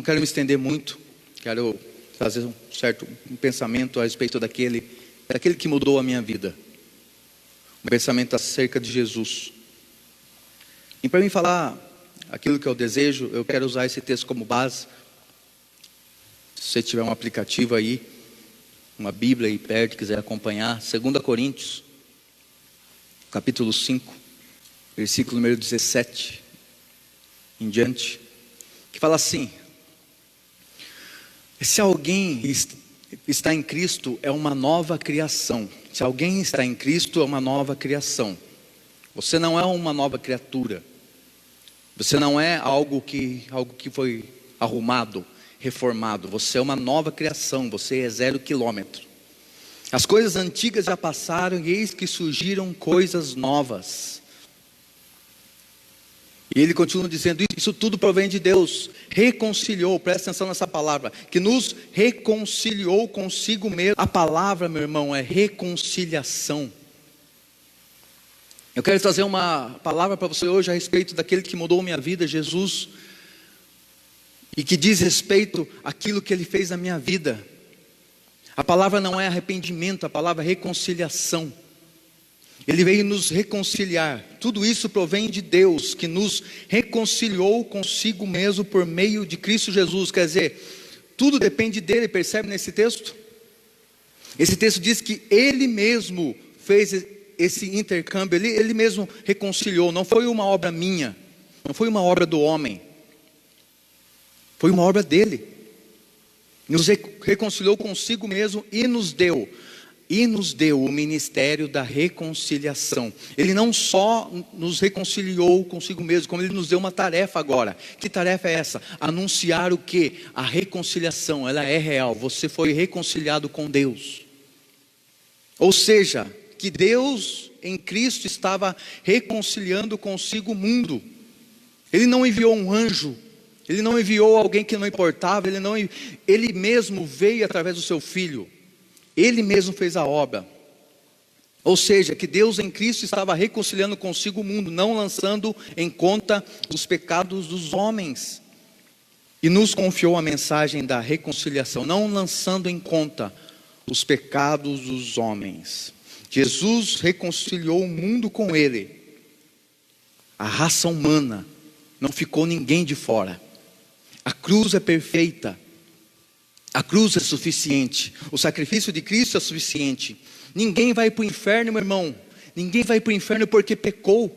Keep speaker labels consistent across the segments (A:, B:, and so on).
A: Não quero me estender muito. Quero fazer um certo pensamento a respeito daquele que mudou a minha vida. Um pensamento acerca de Jesus. E para mim falar aquilo que eu desejo, eu quero usar esse texto como base. Se você tiver um aplicativo aí, uma Bíblia aí perto, quiser acompanhar, 2 Coríntios, capítulo 5, versículo número 17 em diante, que fala assim: se alguém está em Cristo, é uma nova criação. Se alguém está em Cristo, é uma nova criação. Você não é uma nova criatura. Você não é algo que foi arrumado, reformado. Você é uma nova criação. Você é 0 quilômetro. As coisas antigas já passaram e eis que surgiram coisas novas. E ele continua dizendo, isso tudo provém de Deus. Reconciliou, presta atenção nessa palavra, que nos reconciliou consigo mesmo. A palavra, meu irmão, é reconciliação. Eu quero trazer uma palavra para você hoje a respeito daquele que mudou minha vida, Jesus, e que diz respeito àquilo que Ele fez na minha vida. A palavra não é arrependimento, a palavra é reconciliação. Ele veio nos reconciliar. Tudo isso provém de Deus, que nos reconciliou consigo mesmo por meio de Cristo Jesus. Quer dizer, tudo depende dele, percebe nesse texto? Esse texto diz que Ele mesmo fez esse intercâmbio, Ele mesmo reconciliou. Não foi uma obra minha, não foi uma obra do homem, foi uma obra dele. Nos reconciliou consigo mesmo e nos deu o ministério da reconciliação. Ele não só nos reconciliou consigo mesmo, como Ele nos deu uma tarefa agora. Que tarefa é essa? Anunciar o quê? A reconciliação, ela é real. Você foi reconciliado com Deus. Ou seja, que Deus em Cristo estava reconciliando consigo o mundo. Ele não enviou um anjo, Ele não enviou alguém que não importava, Ele mesmo veio através do seu Filho. Ele mesmo fez a obra. Ou seja, que Deus em Cristo estava reconciliando consigo o mundo, não lançando em conta os pecados dos homens. E nos confiou a mensagem da reconciliação, não lançando em conta os pecados dos homens. Jesus reconciliou o mundo com Ele. A raça humana, não ficou ninguém de fora. A cruz é perfeita. A cruz é suficiente. O sacrifício de Cristo é suficiente. Ninguém vai para o inferno, meu irmão. Ninguém vai para o inferno porque pecou.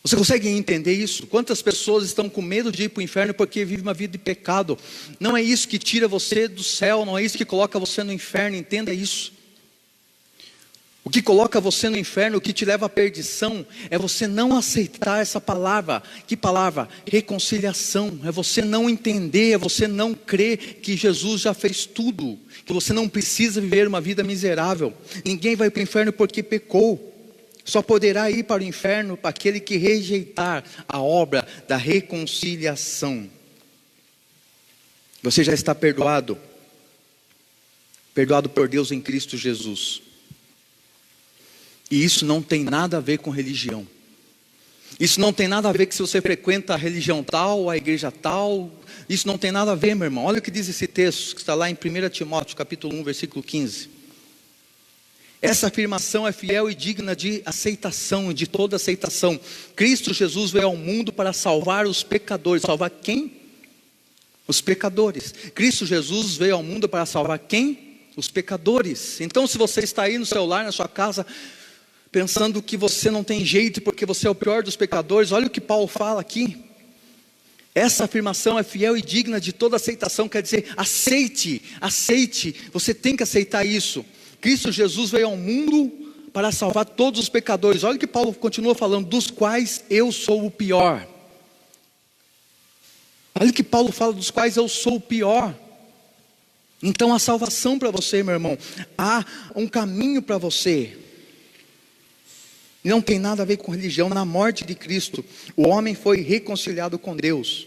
A: Você consegue entender isso? Quantas pessoas estão com medo de ir para o inferno porque vivem uma vida de pecado? Não é isso que tira você do céu, não é isso que coloca você no inferno, entenda isso. O que coloca você no inferno, o que te leva à perdição, é você não aceitar essa palavra. Que palavra? Reconciliação. É você não entender, é você não crer que Jesus já fez tudo, que você não precisa viver uma vida miserável. Ninguém vai para o inferno porque pecou. Só poderá ir para o inferno para aquele que rejeitar a obra da reconciliação. Você já está perdoado. Perdoado por Deus em Cristo Jesus. E isso não tem nada a ver com religião. Isso não tem nada a ver que se você frequenta a religião tal, a igreja tal. Isso não tem nada a ver, meu irmão. Olha o que diz esse texto que está lá em 1 Timóteo capítulo 1, versículo 15. Essa afirmação é fiel e digna de aceitação, de toda aceitação. Cristo Jesus veio ao mundo para salvar os pecadores. Salvar quem? Os pecadores. Cristo Jesus veio ao mundo para salvar quem? Os pecadores. Então, se você está aí no seu lar, na sua casa, pensando que você não tem jeito porque você é o pior dos pecadores, olha o que Paulo fala aqui. Essa afirmação é fiel e digna de toda aceitação. Quer dizer, aceite. Você tem que aceitar isso. Cristo Jesus veio ao mundo para salvar todos os pecadores. Olha o que Paulo continua falando, dos quais eu sou o pior. Olha o que Paulo fala, dos quais eu sou o pior. Então há salvação para você, meu irmão. Há um caminho para você. Não tem nada a ver com religião. Na morte de Cristo, o homem foi reconciliado com Deus.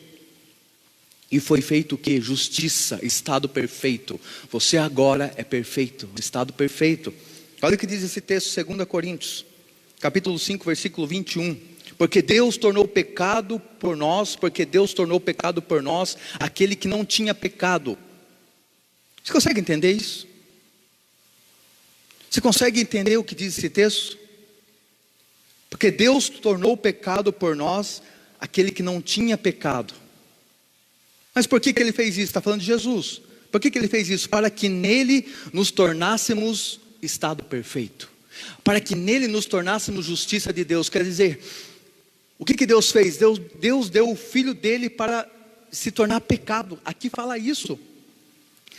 A: E foi feito o que? Justiça, estado perfeito. Você agora é perfeito, estado perfeito. Olha o que diz esse texto, 2 Coríntios, capítulo 5, versículo 21. Porque Deus tornou pecado por nós, porque Deus tornou pecado por nós aquele que não tinha pecado. Você consegue entender isso? Você consegue entender o que diz esse texto? Porque Deus tornou pecado por nós aquele que não tinha pecado. Mas por que Ele fez isso? Está falando de Jesus. Por que Ele fez isso? Para que nele nos tornássemos estado perfeito. Para que nele nos tornássemos justiça de Deus. Quer dizer, o que Deus fez? Deus deu o Filho dele para se tornar pecado. Aqui fala isso.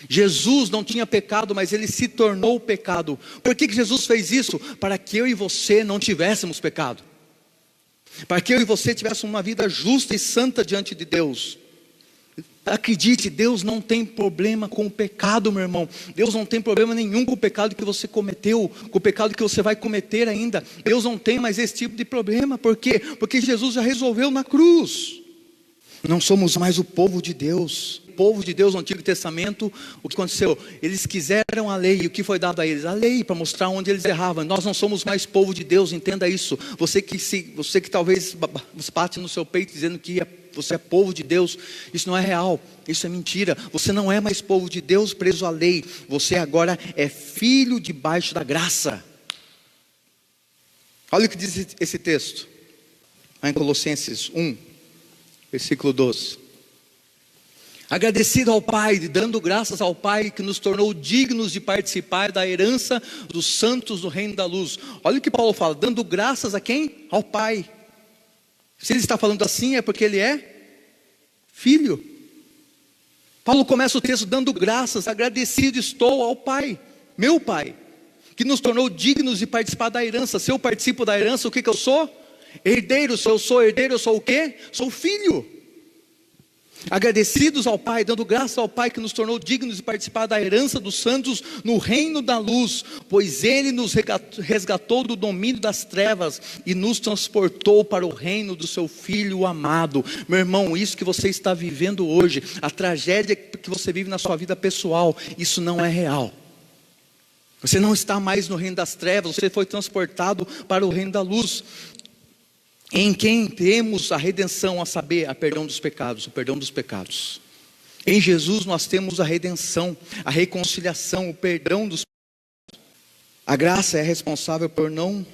A: Jesus não tinha pecado, mas Ele se tornou pecado. Por que Jesus fez isso? Para que eu e você não tivéssemos pecado. Para que eu e você tivéssemos uma vida justa e santa diante de Deus. Acredite, Deus não tem problema com o pecado, meu irmão. Deus não tem problema nenhum com o pecado que você cometeu, com o pecado que você vai cometer ainda. Deus não tem mais esse tipo de problema. Por quê? Porque Jesus já resolveu na cruz. Não somos mais o povo de Deus. O povo de Deus no Antigo Testamento, o que aconteceu? Eles quiseram a lei, e o que foi dado a eles? A lei, para mostrar onde eles erravam. Nós não somos mais povo de Deus, entenda isso. Você que talvez bate no seu peito dizendo que você é povo de Deus, isso não é real, isso é mentira. Você não é mais povo de Deus preso à lei. Você agora é filho debaixo da graça. Olha o que diz esse texto, lá em Colossenses 1, versículo 12. Agradecido ao Pai, dando graças ao Pai que nos tornou dignos de participar da herança dos santos do reino da luz. Olha o que Paulo fala, dando graças a quem? Ao Pai. Se ele está falando assim é porque ele é filho. Paulo começa o texto dando graças, agradecido estou ao Pai, meu Pai, que nos tornou dignos de participar da herança. Se eu participo da herança, o que eu sou? Herdeiro. Se eu sou herdeiro, eu sou o quê? Sou filho. Agradecidos ao Pai, dando graças ao Pai que nos tornou dignos de participar da herança dos santos no reino da luz, pois Ele nos resgatou do domínio das trevas e nos transportou para o reino do seu Filho amado. Meu irmão, isso que você está vivendo hoje, a tragédia que você vive na sua vida pessoal, isso não é real. Você não está mais no reino das trevas, você foi transportado para o reino da luz, em quem temos a redenção, a saber, a perdão dos pecados, o perdão dos pecados. Em Jesus nós temos a redenção, a reconciliação, o perdão dos pecados. A graça é responsável por não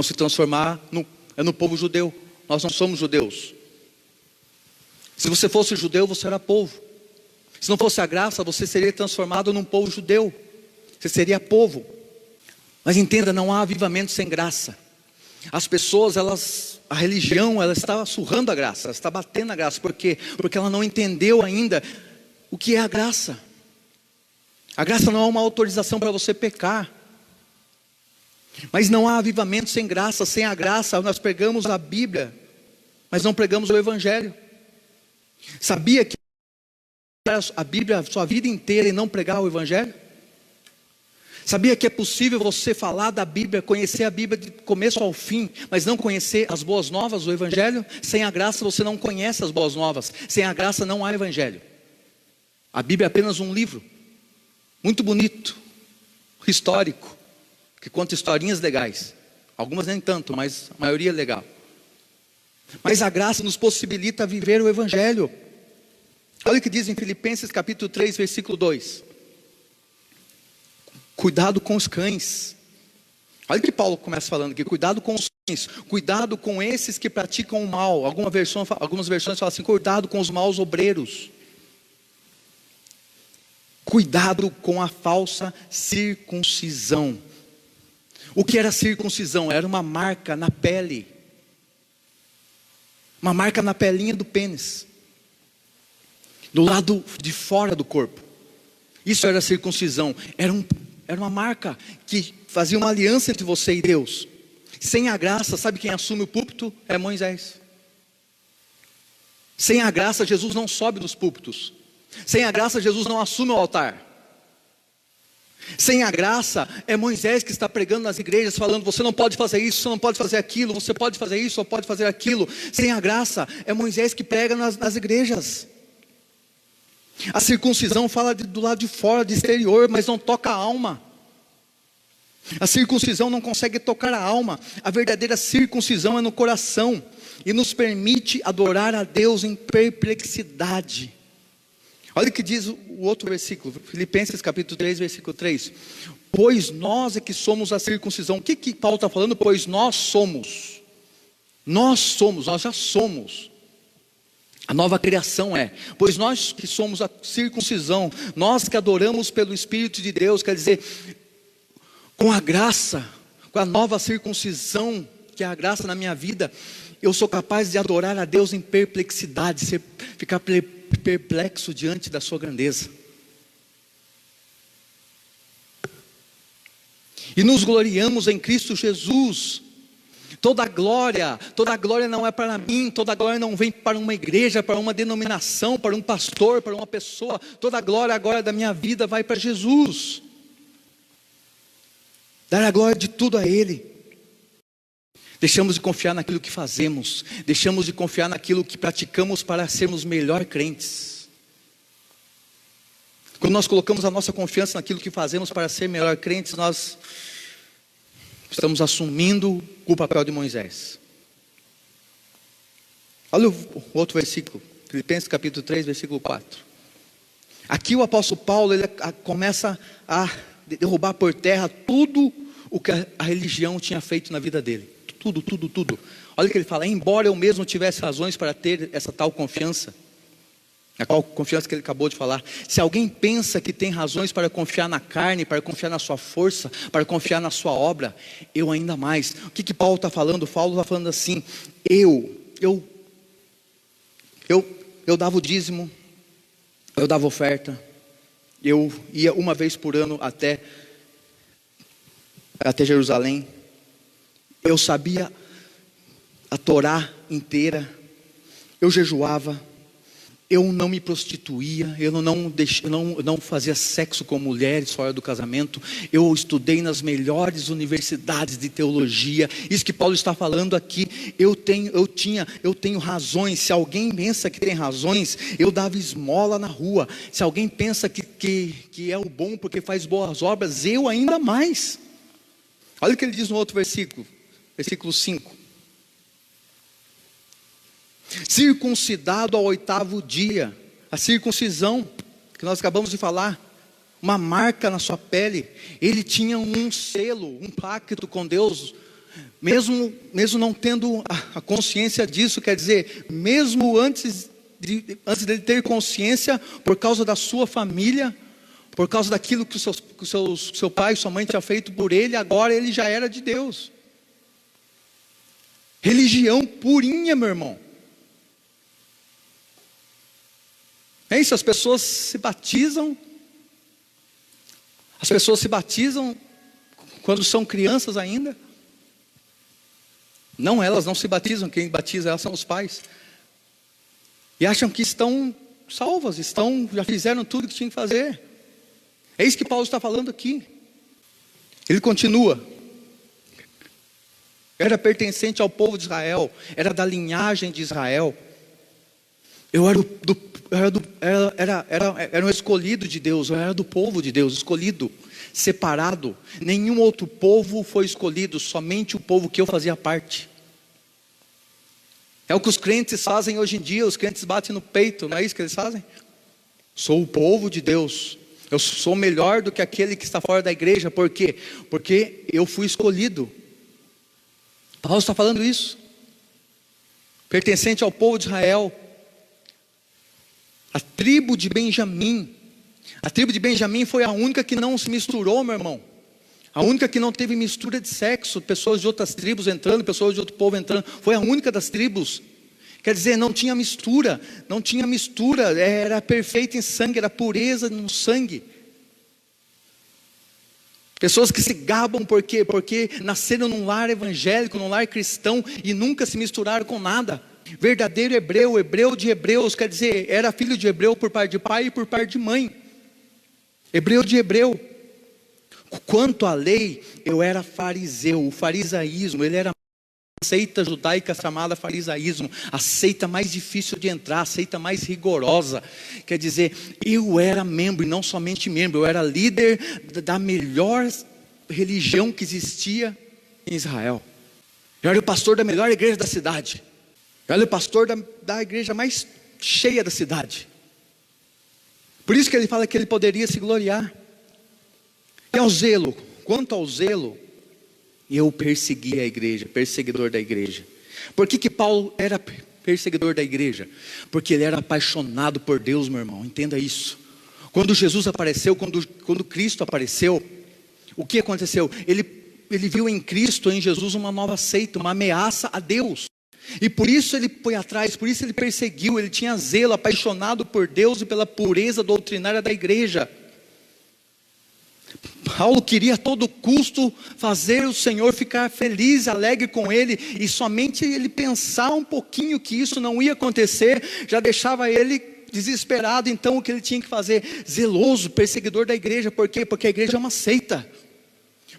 A: se transformar no povo judeu. Nós não somos judeus. Se você fosse judeu, você era povo. Se não fosse a graça, você seria transformado num povo judeu. Você seria povo. Mas entenda, não há avivamento sem graça. As pessoas, a religião, ela está surrando a graça, ela está batendo a graça. Por quê? Porque ela não entendeu ainda o que é a graça. A graça não é uma autorização para você pecar. Mas não há avivamento sem graça. Sem a graça, nós pregamos a Bíblia, mas não pregamos o Evangelho. Sabia que a Bíblia a sua vida inteira e não pregar o Evangelho? Sabia que é possível você falar da Bíblia, conhecer a Bíblia de começo ao fim, mas não conhecer as boas novas do Evangelho? Sem a graça você não conhece as boas novas. Sem a graça não há Evangelho. A Bíblia é apenas um livro, muito bonito, histórico, que conta historinhas legais. Algumas nem tanto, mas a maioria é legal. Mas a graça nos possibilita viver o Evangelho. Olha o que diz em Filipenses capítulo 3, versículo 2. Cuidado com os cães. Olha o que Paulo começa falando aqui. Cuidado com os cães. Cuidado com esses que praticam o mal. Algumas versões falam assim. Cuidado com os maus obreiros. Cuidado com a falsa circuncisão. O que era circuncisão? Era uma marca na pele. Uma marca na pelinha do pênis. Do lado de fora do corpo. Isso era circuncisão. Era uma marca que fazia uma aliança entre você e Deus. Sem a graça, sabe quem assume o púlpito? É Moisés. Sem a graça, Jesus não sobe dos púlpitos. Sem a graça, Jesus não assume o altar. Sem a graça, é Moisés que está pregando nas igrejas, falando, você não pode fazer isso, você não pode fazer aquilo, você pode fazer isso, ou pode fazer aquilo. Sem a graça, é Moisés que prega nas igrejas. A circuncisão fala do lado de fora, de exterior, mas não toca a alma. A circuncisão não consegue tocar a alma. A verdadeira circuncisão é no coração. e nos permite adorar a Deus em perplexidade. Olha o que diz o outro versículo, Filipenses capítulo 3, versículo 3. Pois nós é que somos a circuncisão. O que Paulo está falando? Pois nós somos. Nós já somos. A nova criação pois nós que somos a circuncisão, nós que adoramos pelo Espírito de Deus, quer dizer, com a graça, com a nova circuncisão, que é a graça na minha vida, eu sou capaz de adorar a Deus em perplexidade, ficar perplexo diante da sua grandeza. E nos gloriamos em Cristo Jesus. Toda glória não é para mim, toda glória não vem para uma igreja, para uma denominação, para um pastor, para uma pessoa. Toda glória agora da minha vida vai para Jesus. Dar a glória de tudo a Ele. Deixamos de confiar naquilo que fazemos, deixamos de confiar naquilo que praticamos para sermos melhor crentes. Quando nós colocamos a nossa confiança naquilo que fazemos para ser melhor crentes, nós estamos assumindo o papel de Moisés. Olha o outro versículo, Filipenses capítulo 3, versículo 4. Aqui o apóstolo Paulo, ele começa a derrubar por terra tudo o que a religião tinha feito na vida dele. Tudo. Olha o que ele fala: embora eu mesmo tivesse razões para ter essa tal confiança, a qual confiança que ele acabou de falar. Se alguém pensa que tem razões para confiar na carne, para confiar na sua força, para confiar na sua obra, eu ainda mais. O que Paulo está falando? Paulo está falando assim: eu dava o dízimo, eu dava oferta, eu ia uma vez por ano até Jerusalém, eu sabia a Torá inteira, eu jejuava, eu não me prostituía, eu não fazia sexo com mulheres fora do casamento, eu estudei nas melhores universidades de teologia. Isso que Paulo está falando aqui, eu tenho razões. Se alguém pensa que tem razões, eu dava esmola na rua. Se alguém pensa que é o bom porque faz boas obras, eu ainda mais. Olha o que ele diz no outro versículo, versículo 5. Circuncidado ao 8º dia. A circuncisão que nós acabamos de falar, uma marca na sua pele. Ele tinha um selo, um pacto com Deus, mesmo não tendo a consciência disso. Quer dizer, mesmo antes dele ter consciência, por causa da sua família, por causa daquilo que seu pai e sua mãe tinham feito por ele, agora ele já era de Deus. Religião purinha, meu irmão. É isso, as pessoas se batizam quando são crianças ainda. Não, elas não se batizam, quem batiza elas são os pais. E acham que estão salvas, já fizeram tudo que tinham que fazer. É isso que Paulo está falando aqui. Ele continua. Era pertencente ao povo de Israel, era da linhagem de Israel. Eu era um escolhido de Deus, eu era do povo de Deus, escolhido, separado. Nenhum outro povo foi escolhido, somente o povo que eu fazia parte. É o que os crentes fazem hoje em dia, os crentes batem no peito, não é isso que eles fazem? Sou o povo de Deus, eu sou melhor do que aquele que está fora da igreja. Por quê? Porque eu fui escolhido. Paulo está falando isso. Pertencente ao povo de Israel, a tribo de Benjamim. A tribo de Benjamim foi a única que não se misturou, meu irmão. A única que não teve mistura de sexo. Pessoas de outras tribos entrando, pessoas de outro povo entrando. Foi a única das tribos. Quer dizer, não tinha mistura. Era perfeita em sangue, era pureza no sangue. Pessoas que se gabam por quê? Porque nasceram num lar evangélico, num lar cristão e nunca se misturaram com nada. Verdadeiro hebreu, hebreu de hebreus, quer dizer, era filho de hebreu por parte de pai e por parte de mãe. Hebreu de hebreu. Quanto à lei, eu era fariseu. O farisaísmo, ele era a seita judaica chamada farisaísmo, a seita mais difícil de entrar, a seita mais rigorosa. Quer dizer, eu era membro, e não somente membro, eu era líder da melhor religião que existia em Israel. Eu era o pastor da melhor igreja da cidade. Ele é o pastor da igreja mais cheia da cidade. Por isso que ele fala que ele poderia se gloriar. E ao zelo, quanto ao zelo, eu persegui a igreja, perseguidor da igreja. Por que Paulo era perseguidor da igreja? Porque ele era apaixonado por Deus, meu irmão, entenda isso. Quando Jesus apareceu, quando Cristo apareceu, o que aconteceu? Ele viu em Cristo, em Jesus, uma nova seita, uma ameaça a Deus. E por isso ele foi atrás, por isso ele perseguiu, ele tinha zelo, apaixonado por Deus e pela pureza doutrinária da igreja. Paulo queria a todo custo fazer o Senhor ficar feliz, alegre com ele, e somente ele pensar um pouquinho que isso não ia acontecer, já deixava ele desesperado. Então o que ele tinha que fazer? Zeloso, perseguidor da igreja. Por quê? Porque a igreja é uma seita.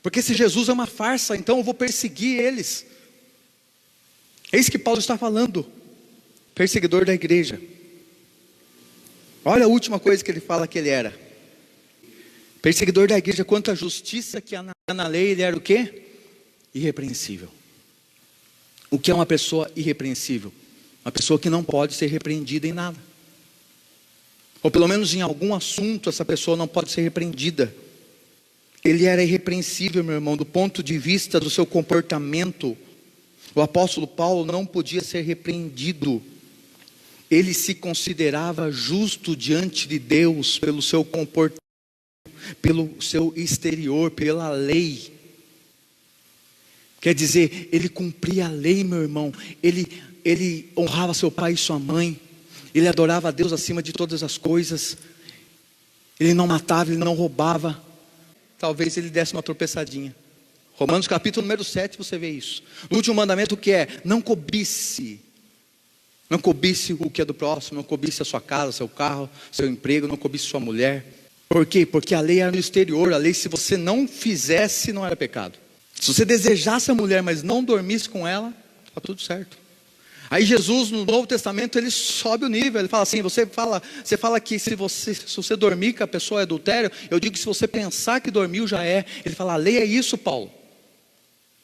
A: Porque se Jesus é uma farsa, então eu vou perseguir eles. É isso que Paulo está falando, perseguidor da igreja. Olha a última coisa que ele fala que ele era: perseguidor da igreja. Quanto à justiça que há na lei, ele era o quê? Irrepreensível. O que é uma pessoa irrepreensível? Uma pessoa que não pode ser repreendida em nada, ou pelo menos em algum assunto essa pessoa não pode ser repreendida. Ele era irrepreensível, meu irmão, do ponto de vista do seu comportamento. O apóstolo Paulo não podia ser repreendido. Ele se considerava justo diante de Deus pelo seu comportamento, pelo seu exterior, pela lei. Quer dizer, ele cumpria a lei, meu irmão. Ele honrava seu pai e sua mãe. Ele adorava a Deus acima de todas as coisas. Ele não matava, ele não roubava. Talvez ele desse uma tropeçadinha. Romanos capítulo número 7, você vê isso. O último mandamento, que é: não cobice. Não cobice o que é do próximo. Não cobice a sua casa, seu carro, seu emprego. Não cobice sua mulher. Por quê? Porque a lei era no exterior. A lei, se você não fizesse, não era pecado. Se você desejasse a mulher, mas não dormisse com ela, está tudo certo. Aí Jesus, no Novo Testamento, ele sobe o nível. Ele fala assim: você fala que se você dormir com a pessoa é adultério. Eu digo que se você pensar que dormiu, já é. Ele fala: a lei é isso, Paulo.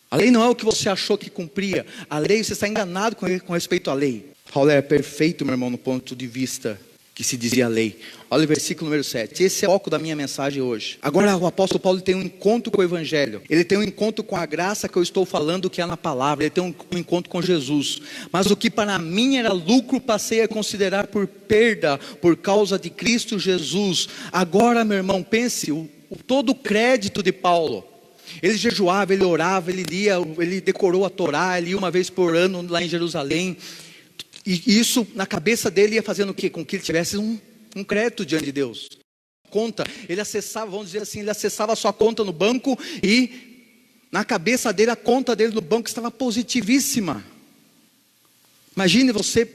A: A lei não é o que você achou que cumpria. A lei, você está enganado com respeito à lei. Paulo era perfeito, meu irmão, no ponto de vista que se dizia a lei. Olha o versículo número 7. Esse é o foco da minha mensagem hoje. Agora o apóstolo Paulo tem um encontro com o evangelho. Ele tem um encontro com a graça que eu estou falando, que é na palavra. Ele tem um encontro com Jesus. Mas o que para mim era lucro, passei a considerar por perda, por causa de Cristo Jesus. Agora, meu irmão, pense todo o crédito de Paulo. Ele jejuava, ele orava, ele lia, ele decorou a Torá, ele ia uma vez por ano lá em Jerusalém. E isso na cabeça dele ia fazendo o quê? Com que ele tivesse um crédito diante de Deus. Conta, ele acessava, vamos dizer assim, ele acessava a sua conta no banco, e na cabeça dele, a conta dele no banco estava positivíssima. Imagine você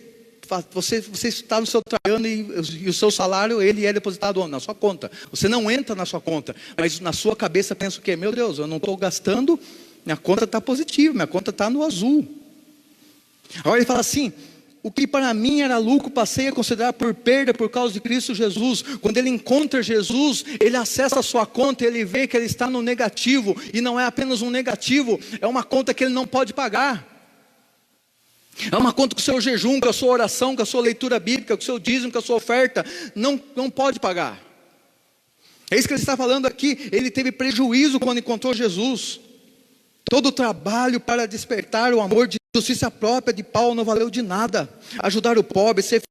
A: está no seu trabalho e o seu salário, ele é depositado na sua conta. Você não entra na sua conta, mas na sua cabeça pensa o quê? Meu Deus, eu não estou gastando, minha conta está positiva, minha conta está no azul. Agora ele fala assim: o que para mim era lucro, passei a considerar por perda por causa de Cristo Jesus. Quando ele encontra Jesus, ele acessa a sua conta e ele vê que ele está no negativo. E não é apenas um negativo, é uma conta que ele não pode pagar. É uma conta que o seu jejum, com a sua oração, com a sua leitura bíblica, com o seu dízimo, com a sua oferta, não pode pagar. É isso que ele está falando aqui. Ele teve prejuízo quando encontrou Jesus. Todo o trabalho para despertar o amor de justiça própria de Paulo não valeu de nada. Ajudar o pobre, ser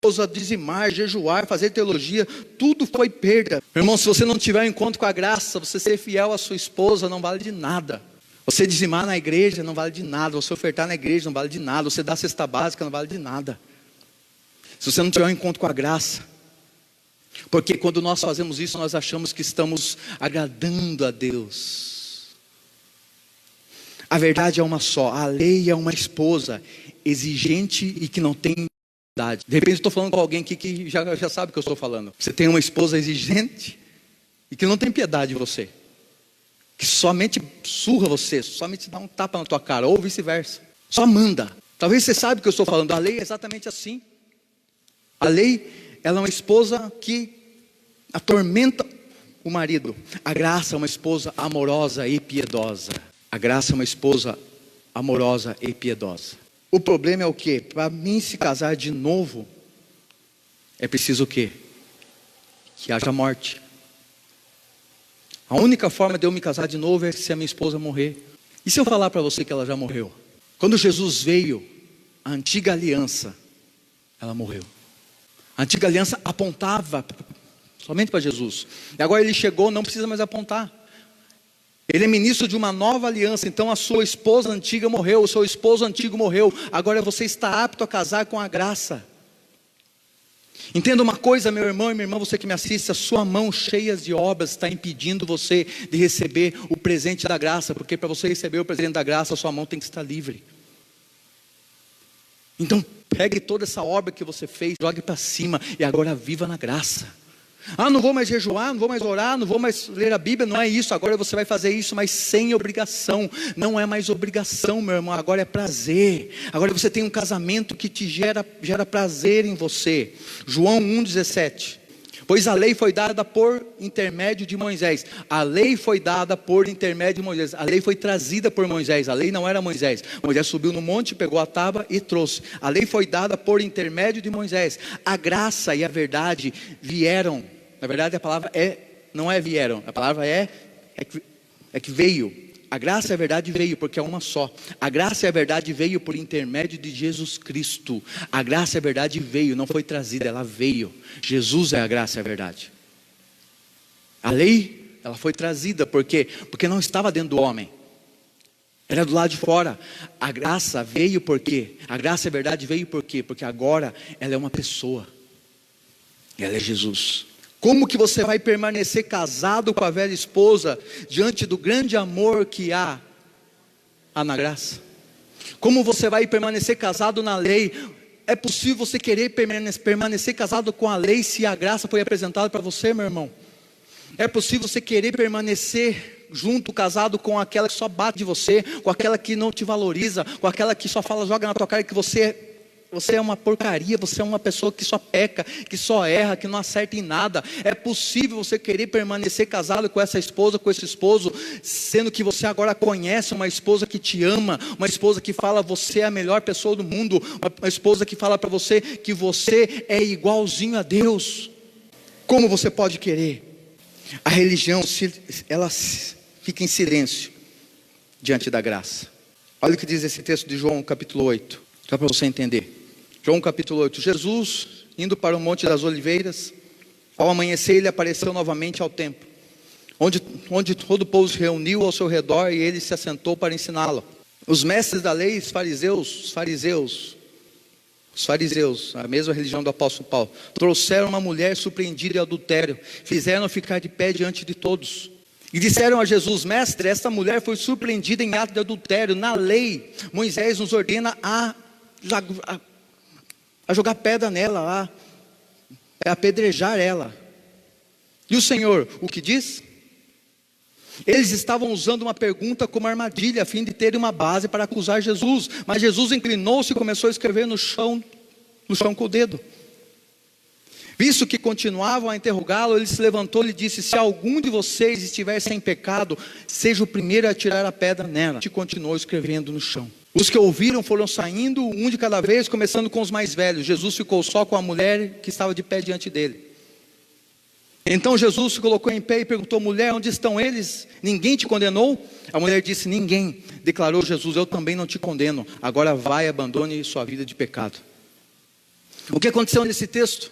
A: a dizimar, jejuar, fazer teologia, tudo foi perda. Meu irmão, se você não tiver um encontro com a graça, você ser fiel à sua esposa não vale de nada. Você dizimar na igreja não vale de nada. Você ofertar na igreja não vale de nada. Você dar a cesta básica não vale de nada, se você não tiver um encontro com a graça. Porque quando nós fazemos isso, nós achamos que estamos agradando a Deus. A verdade é uma só: a lei é uma esposa exigente e que não tem piedade. De repente eu estou falando com alguém aqui que já sabe o que eu estou falando. Você tem uma esposa exigente e que não tem piedade de você, que somente surra você, somente dá um tapa na tua cara, ou vice-versa, só manda. Talvez você saiba o que eu estou falando. A lei é exatamente assim. A lei, ela é uma esposa que atormenta o marido. A graça é uma esposa amorosa e piedosa. A graça é uma esposa amorosa e piedosa. O problema é o quê? Para mim se casar de novo, é preciso o quê? Que haja morte. A única forma de eu me casar de novo é se a minha esposa morrer. E se eu falar para você que ela já morreu? Quando Jesus veio, a antiga aliança, ela morreu. A antiga aliança apontava somente para Jesus. E agora ele chegou, não precisa mais apontar. Ele é ministro de uma nova aliança. Então a sua esposa antiga morreu, o seu esposo antigo morreu. Agora você está apto a casar com a graça. Entenda uma coisa, meu irmão e minha irmã, você que me assiste, a sua mão cheia de obras está impedindo você de receber o presente da graça, porque para você receber o presente da graça, a sua mão tem que estar livre. Então pegue toda essa obra que você fez, jogue para cima e agora viva na graça. Não vou mais jejuar, não vou mais orar, não vou mais ler a Bíblia, não é isso. Agora você vai fazer isso, mas sem obrigação. Não é mais obrigação, meu irmão, agora é prazer. Agora você tem um casamento que te gera prazer em você. João 1,17. Pois a lei foi dada por intermédio de Moisés. A lei foi dada por intermédio de Moisés. A lei foi trazida por Moisés. A lei não era Moisés. Moisés subiu no monte, pegou a tábua e trouxe. A lei foi dada por intermédio de Moisés. A graça e a verdade vieram. Na verdade a palavra não é vieram. A palavra é que veio. A graça e a verdade veio, porque é uma só. A graça e a verdade veio por intermédio de Jesus Cristo. A graça e a verdade veio, não foi trazida, ela veio. Jesus é a graça e a verdade. A lei, ela foi trazida, por quê? Porque não estava dentro do homem. Era do lado de fora. A graça veio por quê? A graça e a verdade veio por quê? Porque agora ela é uma pessoa. Ela é Jesus. Como que você vai permanecer casado com a velha esposa diante do grande amor que há na graça? Como você vai permanecer casado na lei? É possível você querer permanecer casado com a lei se a graça foi apresentada para você, meu irmão? É possível você querer permanecer junto, casado com aquela que só bate de você, com aquela que não te valoriza, com aquela que só fala, joga na tua cara que você é uma porcaria, você é uma pessoa que só peca, que só erra, que não acerta em nada. É possível você querer permanecer casado com essa esposa, com esse esposo, sendo que você agora conhece uma esposa que te ama, uma esposa que fala, você é a melhor pessoa do mundo, uma esposa que fala para você que você é igualzinho a Deus. Como você pode querer? A religião, ela fica em silêncio diante da graça. Olha o que diz esse texto de João capítulo 8, só para você entender. João capítulo 8, Jesus indo para o Monte das Oliveiras, ao amanhecer ele apareceu novamente ao templo, onde todo o povo se reuniu ao seu redor e ele se assentou para ensiná-lo. Os mestres da lei, os fariseus, a mesma religião do apóstolo Paulo, trouxeram uma mulher surpreendida em adultério, fizeram ficar de pé diante de todos. E disseram a Jesus, mestre, esta mulher foi surpreendida em ato de adultério. Na lei, Moisés nos ordena a jogar pedra nela, a apedrejar ela. E o Senhor, o que diz? Eles estavam usando uma pergunta como armadilha, a fim de terem uma base para acusar Jesus. Mas Jesus inclinou-se e começou a escrever no chão com o dedo. Visto que continuavam a interrogá-lo, ele se levantou e lhe disse, se algum de vocês estiver sem pecado, seja o primeiro a tirar a pedra nela. E continuou escrevendo no chão. Os que ouviram foram saindo, um de cada vez, começando com os mais velhos. Jesus ficou só com a mulher que estava de pé diante dele. Então Jesus se colocou em pé e perguntou, mulher, onde estão eles? Ninguém te condenou? A mulher disse, ninguém. Declarou Jesus, eu também não te condeno. Agora vai, abandone sua vida de pecado. O que aconteceu nesse texto?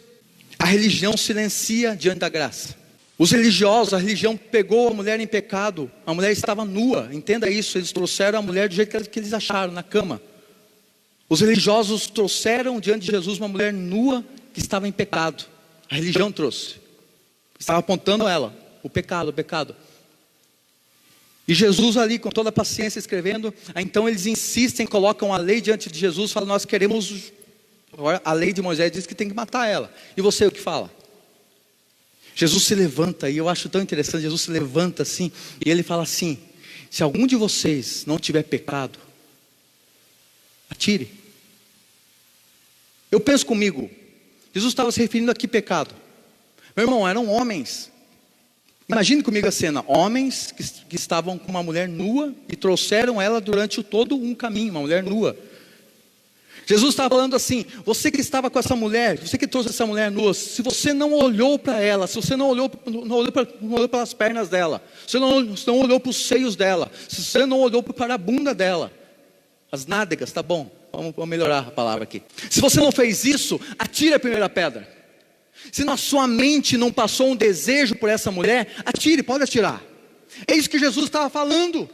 A: A religião silencia diante da graça. Os religiosos, a religião pegou a mulher em pecado. A mulher estava nua, entenda isso. Eles trouxeram a mulher do jeito que eles acharam, na cama. Os religiosos trouxeram diante de Jesus uma mulher nua que estava em pecado. A religião trouxe. Estava apontando a ela, o pecado. E Jesus ali, com toda a paciência, escrevendo. Então eles insistem, colocam a lei diante de Jesus. Falam, nós queremos... Agora a lei de Moisés diz que tem que matar ela. E você o que fala? Jesus se levanta, e eu acho tão interessante, Jesus se levanta assim, e ele fala assim, se algum de vocês não tiver pecado, atire. Eu penso comigo, Jesus estava se referindo a que pecado? Meu irmão, eram homens. Imagine comigo a cena, homens que estavam com uma mulher nua, e trouxeram ela durante todo um caminho, uma mulher nua. Jesus estava falando assim: você que estava com essa mulher, você que trouxe essa mulher nua, se você não olhou para ela, se você não olhou para as pernas dela, se você não olhou para os seios dela, se você não olhou para a bunda dela, as nádegas, tá bom, vamos melhorar a palavra aqui. Se você não fez isso, atire a primeira pedra. Se na sua mente não passou um desejo por essa mulher, atire, pode atirar. É isso que Jesus estava falando.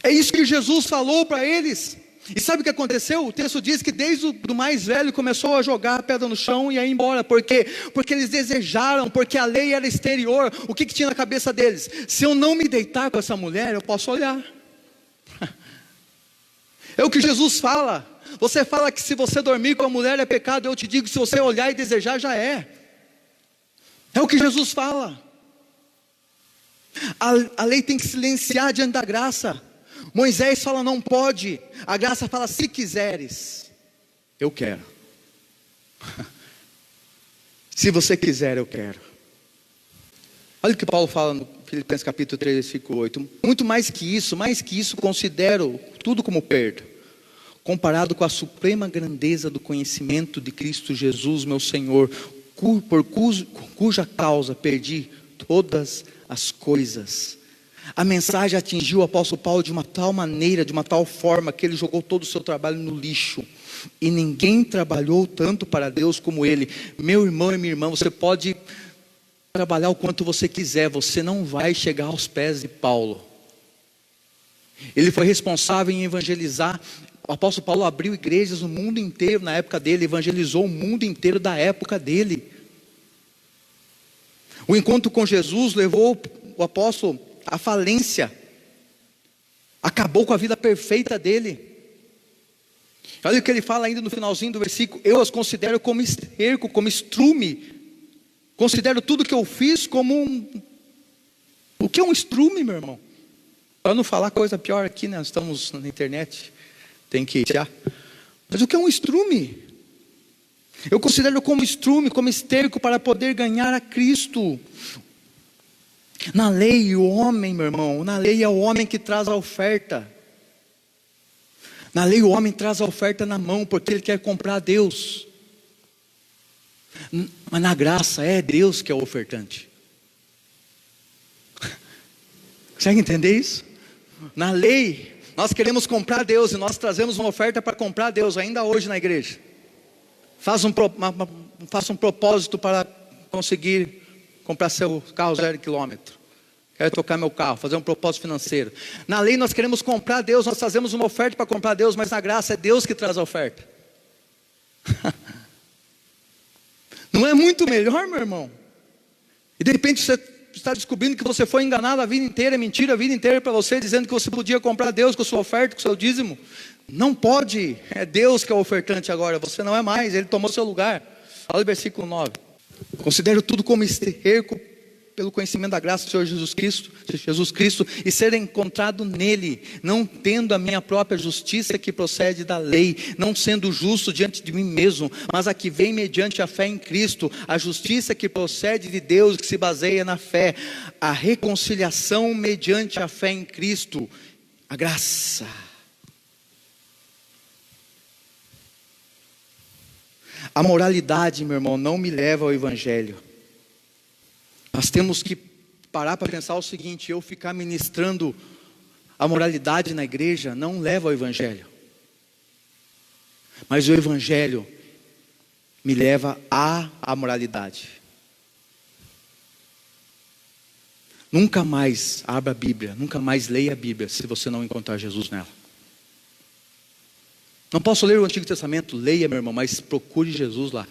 A: É isso que Jesus falou para eles. E sabe o que aconteceu? O texto diz que desde o mais velho começou a jogar a pedra no chão e a ir embora. Por quê? Porque eles desejaram, porque a lei era exterior. O que tinha na cabeça deles? Se eu não me deitar com essa mulher, eu posso olhar. É o que Jesus fala. Você fala que se você dormir com a mulher é pecado. Eu te digo que se você olhar e desejar, já é. É o que Jesus fala. A lei tem que silenciar diante da graça. Moisés fala não pode, a graça fala se quiseres, eu quero. Se você quiser, eu quero. Olha o que Paulo fala no Filipenses capítulo 3, versículo 8. Muito mais que isso, considero tudo como perda, comparado com a suprema grandeza do conhecimento de Cristo Jesus, meu Senhor, por cuja causa perdi todas as coisas. A mensagem atingiu o apóstolo Paulo de uma tal maneira, de uma tal forma, que ele jogou todo o seu trabalho no lixo. E ninguém trabalhou tanto para Deus como ele. Meu irmão e minha irmã, você pode trabalhar o quanto você quiser, você não vai chegar aos pés de Paulo. Ele foi responsável em evangelizar. O apóstolo Paulo abriu igrejas no mundo inteiro na época dele, evangelizou o mundo inteiro da época dele. O encontro com Jesus levou o apóstolo à falência, acabou com a vida perfeita dele. Olha o que ele fala ainda no finalzinho do versículo: eu as considero como esterco, como estrume, considero tudo que eu fiz como o que é um estrume, meu irmão? Para não falar coisa pior aqui, né? Nós estamos na internet, tem que tirar. Mas o que é um estrume? Eu considero como estrume, como esterco, para poder ganhar a Cristo. Na lei, o homem, meu irmão, na lei é o homem que traz a oferta. Na lei o homem traz a oferta na mão, porque ele quer comprar a Deus. Mas na graça é Deus que é o ofertante. Consegue entender isso? Na lei, nós queremos comprar Deus, e nós trazemos uma oferta para comprar Deus, ainda hoje na igreja. Faça um propósito para conseguir comprar seu carro 0 quilômetro. Quero trocar meu carro, fazer um propósito financeiro. Na lei nós queremos comprar Deus, nós fazemos uma oferta para comprar Deus, mas na graça é Deus que traz a oferta. Não é muito melhor, meu irmão? E de repente você está descobrindo que você foi enganado a vida inteira, é mentira a vida inteira para você, dizendo que você podia comprar Deus com a sua oferta, com o seu dízimo. Não pode, é Deus que é o ofertante agora, você não é mais, Ele tomou seu lugar. Olha o versículo 9. Considero tudo como esterco pelo conhecimento da graça do Senhor Jesus Cristo, e ser encontrado nele, não tendo a minha própria justiça que procede da lei, não sendo justo diante de mim mesmo, mas a que vem mediante a fé em Cristo, a justiça que procede de Deus, que se baseia na fé, a reconciliação mediante a fé em Cristo, a graça. A moralidade, meu irmão, não me leva ao Evangelho. Nós temos que parar para pensar o seguinte: eu ficar ministrando a moralidade na igreja não leva ao Evangelho. Mas o Evangelho me leva à moralidade. Nunca mais abra a Bíblia, nunca mais leia a Bíblia se você não encontrar Jesus nela. Não posso ler o Antigo Testamento, leia, meu irmão, mas procure Jesus lá.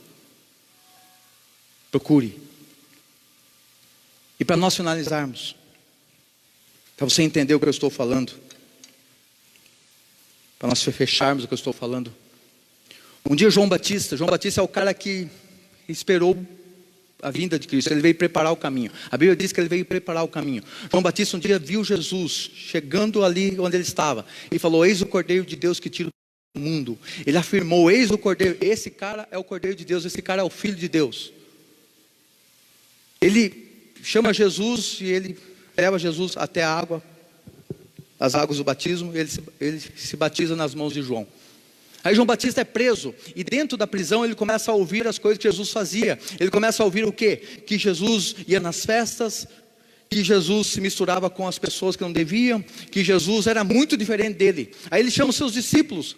A: Procure. E para nós finalizarmos, para você entender o que eu estou falando, para nós fecharmos o que eu estou falando. Um dia João Batista é o cara que esperou a vinda de Cristo, ele veio preparar o caminho. A Bíblia diz que ele veio preparar o caminho. João Batista um dia viu Jesus chegando ali onde ele estava e falou: eis o Cordeiro de Deus que tira o mundo. Ele afirmou: eis o Cordeiro, esse cara é o Cordeiro de Deus, esse cara é o Filho de Deus. Ele chama Jesus e ele leva Jesus até a água, as águas do batismo, ele se batiza nas mãos de João. Aí João Batista é preso, e dentro da prisão ele começa a ouvir as coisas que Jesus fazia. Ele começa a ouvir o quê? Que Jesus ia nas festas, que Jesus se misturava com as pessoas que não deviam, que Jesus era muito diferente dele. Aí ele chama os seus discípulos,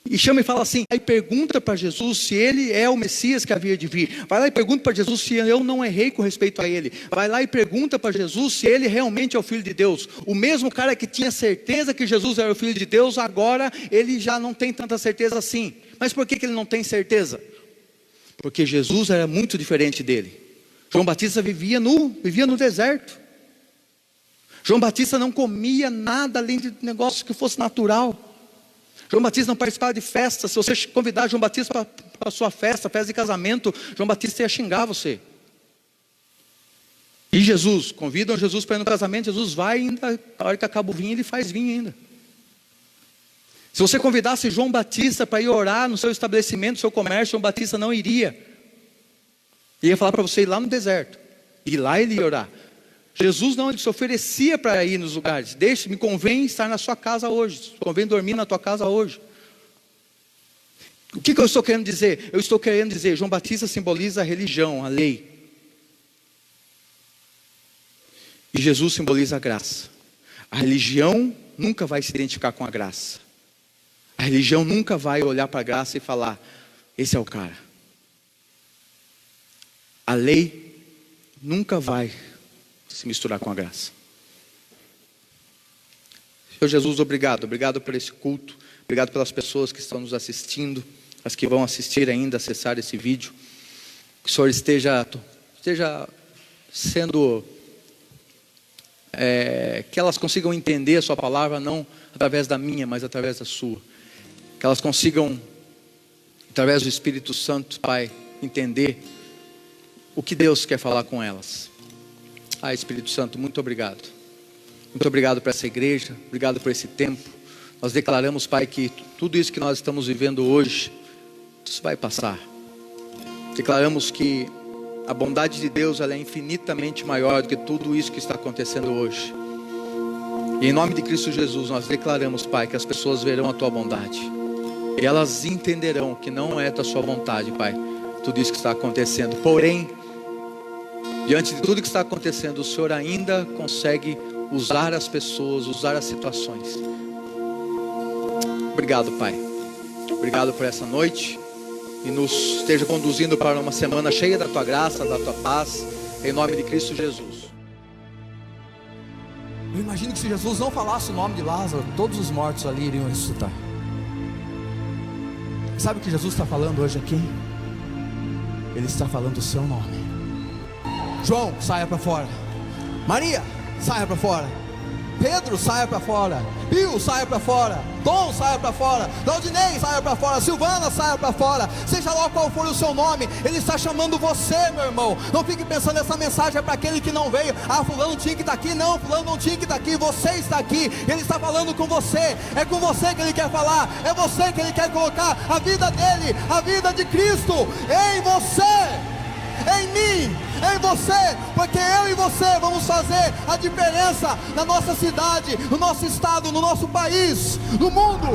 A: e chama e fala assim, aí pergunta para Jesus se ele é o Messias que havia de vir. Vai lá e pergunta para Jesus se eu não errei com respeito a ele. Vai lá e pergunta para Jesus se ele realmente é o Filho de Deus. O mesmo cara que tinha certeza que Jesus era o Filho de Deus, agora ele já não tem tanta certeza assim. Mas por que ele não tem certeza? Porque Jesus era muito diferente dele. João Batista vivia no deserto. João Batista não comia nada além de negócio que fosse natural. João Batista não participava de festa. Se você convidar João Batista para a sua festa de casamento, João Batista ia xingar você. E Jesus, convidam Jesus para ir no casamento, Jesus vai ainda, a hora que acaba o vinho, ele faz vinho ainda. Se você convidasse João Batista para ir orar no seu estabelecimento, no seu comércio, João Batista não iria. Ele ia falar para você ir lá no deserto, e lá ele ia orar. Jesus não, ele se oferecia para ir nos lugares. Me convém estar na sua casa hoje, me convém dormir na tua casa hoje. O que eu estou querendo dizer? Eu estou querendo dizer, João Batista simboliza a religião, a lei. E Jesus simboliza a graça. A religião nunca vai se identificar com a graça. A religião nunca vai olhar para a graça e falar, esse é o cara. A lei nunca vai se misturar com a graça. Senhor Jesus, obrigado por esse culto, obrigado pelas pessoas que estão nos assistindo, as que vão assistir ainda, acessar esse vídeo. Que o Senhor esteja sendo, que elas consigam entender a sua palavra, não através da minha, mas através da sua. Que elas consigam, através do Espírito Santo, Pai, entender o que Deus quer falar com elas. Espírito Santo, muito obrigado. Muito obrigado por essa igreja, obrigado por esse tempo. Nós declaramos, Pai, que tudo isso que nós estamos vivendo hoje, isso vai passar. Declaramos que a bondade de Deus, ela é infinitamente maior do que tudo isso que está acontecendo hoje. E em nome de Cristo Jesus, nós declaramos, Pai, que as pessoas verão a Tua bondade. E elas entenderão que não é da Sua vontade, Pai, tudo isso que está acontecendo. Porém, diante de tudo que está acontecendo, o Senhor ainda consegue usar as pessoas, usar as situações. Obrigado, Pai. Obrigado por essa noite. E nos esteja conduzindo para uma semana cheia da Tua graça, da Tua paz. Em nome de Cristo Jesus.
B: Eu imagino que se Jesus não falasse o nome de Lázaro, todos os mortos ali iriam ressuscitar. Sabe o que Jesus está falando hoje aqui? Ele está falando o seu nome. João, saia para fora. Maria, saia para fora. Pedro, saia para fora. Pio, saia para fora. Dom, saia para fora. Laudinei, saia para fora. Silvana, saia para fora. Seja lá qual for o seu nome, Ele está chamando você, meu irmão. Não fique pensando, essa mensagem é para aquele que não veio. Fulano tinha que estar aqui. Não, fulano não tinha que estar aqui. Você está aqui, Ele está falando com você. É com você que Ele quer falar. É você que Ele quer colocar a vida dele, a vida de Cristo em você, em mim, em você, porque eu e você vamos fazer a diferença na nossa cidade, no nosso estado, no nosso país, no mundo.